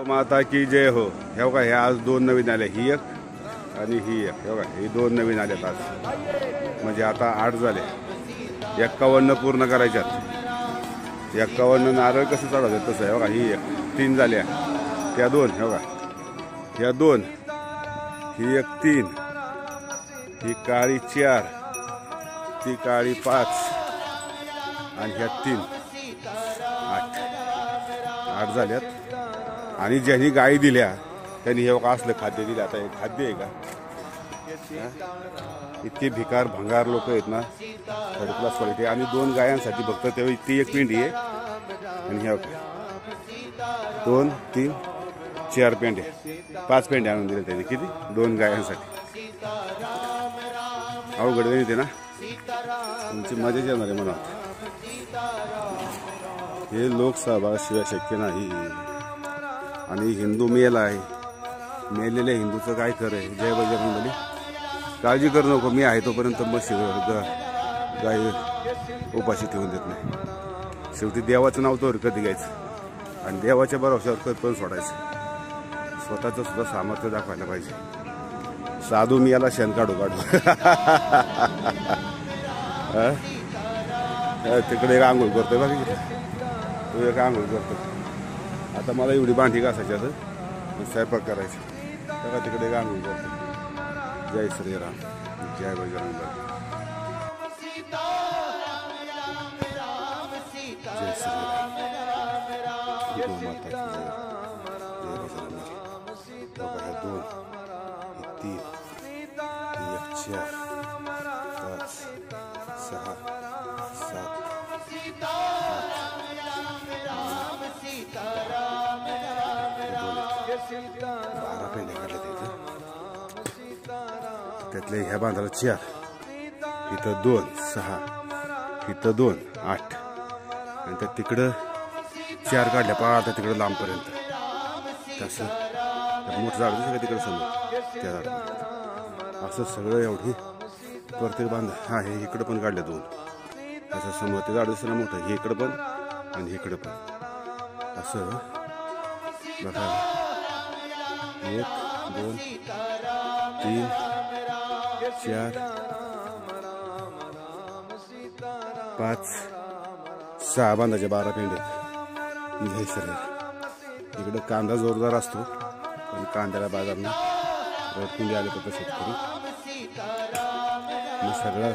माता की जय हो. हे बघा हे आज दोन नवीन आले, ही एक आणि ही एक. हे बघा ही दोन नवीन आल्यात आज, म्हणजे आता 8 झाले. 51 पूर्ण करायच्यात. 51 नारळ कसं चढवतात तसं आहे बघा. ही एक 3 झाल्या, त्या 2. हे बघा ह्या 2, ही एक 3, ही काळी 4, ती काळी 5 आणि ह्या 3 8 झाल्यात. आणि ज्यांनी गायी दिल्या त्यांनी हे बघा असलं खाद्य दिलं. आता हे खाद्य आहे का? इतके भिकार भंगार लोक आहेत ना, थर्ड क्लास क्वालिटी. आणि 2 गायांसाठी फक्त तेव्हा ती एक पेंडी आहे आणि हे बघा 2 3 4 पेंड्या, 5 पेंड्या आणून दिल्या त्यांनी. किती? 2 गायांसाठी. अवघड येते ना, तुमची मजाच येणार आहे मला. हे लोकसहभागाशिवाय शक्य नाही. आणि हिंदू मेला आहे, मेलेल्या हिंदूचं काय खरं आहे? जय बजरंगबली. काळजी करू नको, मी आहे तोपर्यंत म्हशीवर गाय उपाशी ठेवून देत नाही. शेवटी देवाचं नाव तर कधी घ्यायचं आणि देवाच्या भरोश्यावर कधी पण सोडायचं. स्वतःचं सुद्धा सामर्थ्य दाखवायला पाहिजे. साधू मी याला शेण काढू तिकडे एक आंघोळ करतोय बघा, तो एक आंघोळ करतो. आता मला एवढी भांडी घासायची आता स्वयंपाक करायची. बघा तिकडे एक आंघोळ करतो. जय श्रीराम, जय बजरंगबली. जय श्रीराम, गो माता की जय, जय बजरंगबली. बघा ह्या 2, ही 3, ही 1 4 5 6 7 12 पेंड्या काढल्या तिथं. त्यातले ह्या बांधाला 4, इथं 2 6, इथं 2 8 आणि त्या तिकडं 4 काढल्या. आता तिकडं लांबपर्यंत तसं मोठं झाड दिसतं का तिकडं समोर, त्या झाडापर्यंत असं सगळं एवढी प्रत्येक बांधा. हा हे इकडं पण काढल्या 2. असं समोर ते झाड दिसतं ना मोठं, हे इकडं पण आणि इकडं पण असं बघा. 1 2 3 4 5 6 बांधाच्या 12 पेंड्या. हे सर इकडं कांदा जोरदार असतो, पण कांद्याला बाजार नाही. रडकुंडी आले तर शेतकरी मग सगळं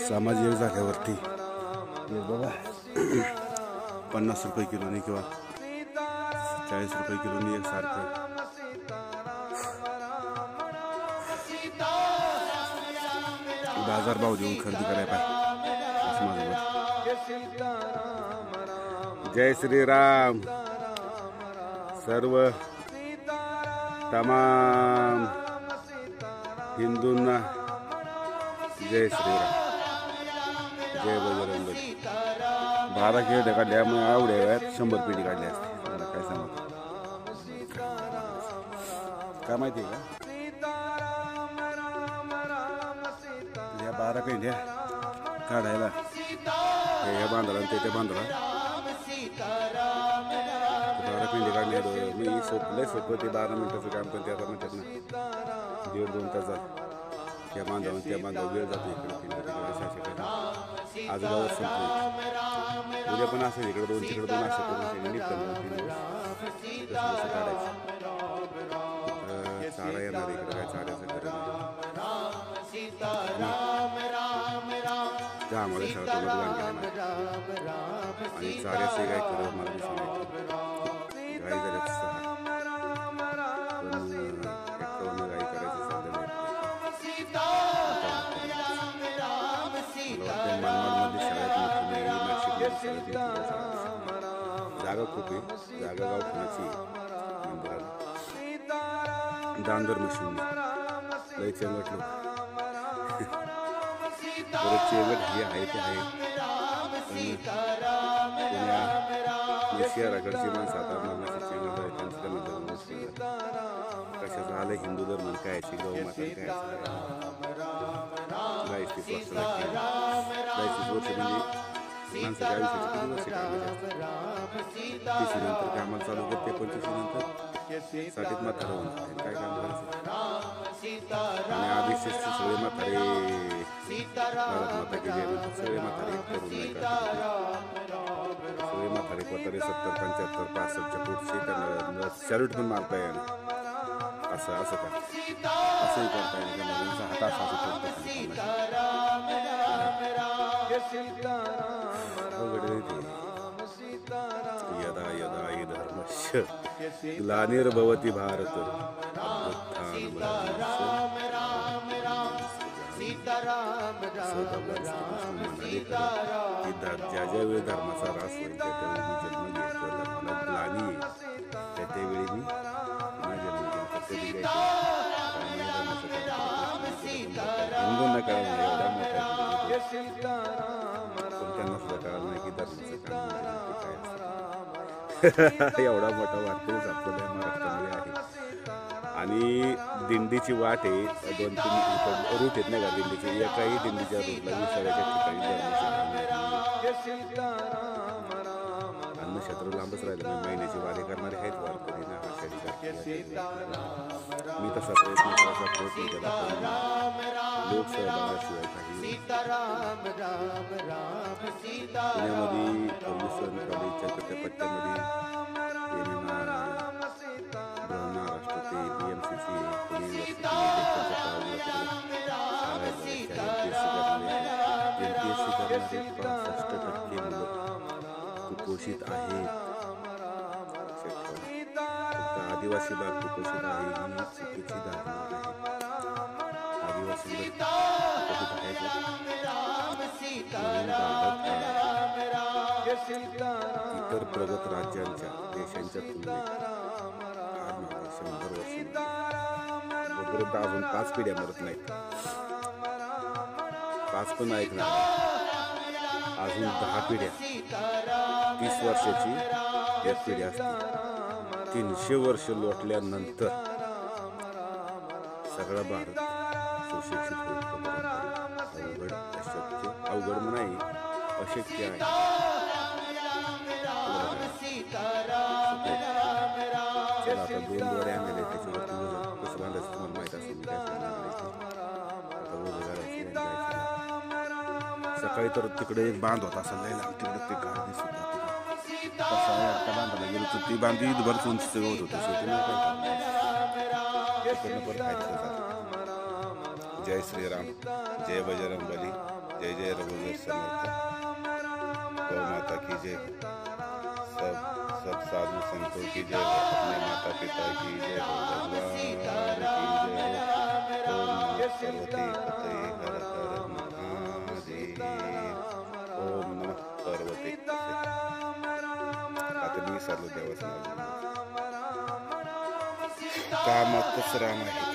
सामाजिक जागेवरती हे बघा 50 रुपये किलोनी किंवा 40 रुपये किलोनी एकसारखं बाजारभाव देऊन खरेदी करायला पाहिजे असं माझं मत. जय श्रीराम. सर्व तमाम हिंदूंना जय श्रीराम, जय बजरंगबली. 12 खेळ काढल्या, मग आवड्या वेळात 100 पेंडी काढल्या असते. मला काय सांगत काय माहिती आहे का? या 12 पेंड्या काढायला या बांधाला आणि त्या बांधाला 12 पेंडी काढल्या. मी सोपं ते 12 मिनिटाचं काम, पण त्या म्हणतात ना 1.5-2 तास झालं. त्या बांधावर त्या बांधावर वेळ जातो. इकडे आजूबाजूला संपलं. उद्या पण असेल इकडे 2 तिकडे 2 असं करून निघतं 3 दिवस कसं काढायचं. चारा येणार इकडे, काय चाऱ्याचं गरज नाही. त्यामुळे सगळं तोंडात गाण केलं आणि चाऱ्याचे काय करत मला सांगायचं. गाई झाल्यात 6, पण 51 गाई करायचं सध्या नाही. मला वाटतं मनमाडमध्ये सगळ्यात मोठी नाशिकमध्ये जागा खूप आहे. जागा गावठाणाची मंदिराला दांदर मशीन लय चेंगटलं. परत चेंगट हे आहे ते आहे, पण पुण्या शहराकडची माणसं आता मरणाची चेंगट आहे. त्यांचं त्यांना धर्म कशाचं आलं हिंदू धर्म काय गौ माता काय 22-30 वर्ष लागते. 22-30 वर्ष म्हणजे माणसाच्या आयुष्याची किती वर्ष कामाची तिशी नंतर कामाला चालू करते 25 नंतर साठीत म्हातारा होऊन काय काम करायचं आणि आधीचे सगळे म्हातारे माता की सगळे म्हातारे करून नाही का सगळे म्हातारे कोतारे 70, 75, 65च्या पुढचे त्यांना सॅल्यूट पण मारता येईल असं का असंही करता येईल का हात असा यदा यदा हि धर्मस्य ग्लानिर्भवति भारत ज्या वेळी धर्माचा ऱ्हास होईल त्यावेळी मी जन्म घेतो मला ग्लानी येईल त्यावेळी मी जन्म घेतो कधी हिंदूंना कळलं नाही एवढ्या मोठ्या पण त्यांना सुद्धा कळलं नाही की धर्माचं काम काय एवढा मोठा वारकरीच आपल्याला महाराष्ट्रामध्ये आहे आणि दिंडीची वाट आहे 2-3 रूट आहेत नाही का दिंडीचे एकाही दिंडीच्या रूटला विसाव्याच्या ठिकाणी अन्नक्षेत्र लांबच राहिलं मी महिन्याची वारी करणारे आहेत वारकरी ना मी तसा प्रयत्न केला लोक सहभागाशिवाय काही पुण्यामध्ये फर्ग्युसन कॉलेजच्या पट्ट्यामध्ये महाराष्ट्र ते BMCC पुणे युनिव्हर्सिटी 65% मुलं कुपोषित आहेत फक्त आदिवासी भाग कुपोषित आहे ही चुकीची धारणा आहे आदिवासी इतर प्रगत राज्यांच्या देशांच्या तुलनेत 100 वर्ष अजून 5 पिढ्या मरत नाहीत 5 पण ऐकणार अजून 10 पिढ्या 30 वर्षाची एक पिढी असते 300 वर्ष लोटल्यानंतर सगळा भारत सुशिक्षित होईल अवघड नाही अशक्य आहे आता 2 दोरे आणलेले त्याच्यावरती वजन कसं बांधायचं तुम्हाला माहित असेल सकाळी तर तिकडे एक बांध होता असं लय लांब तिकडे ते गाडी सुद्धा आता बांधायला गेलो तर ती बांधी भर उंच होत होती जय श्रीराम जय बजरंगबली जय जय रघुवीर समर्थ गौ माता की जय सब साधु संतों की जय अपने माता पिता की जय भगवान की जय ओम पार्वती पते हर हर महादेव ओम नमः पार्वती आता मी विसरलो देवाचं नाव कामातच राम आहे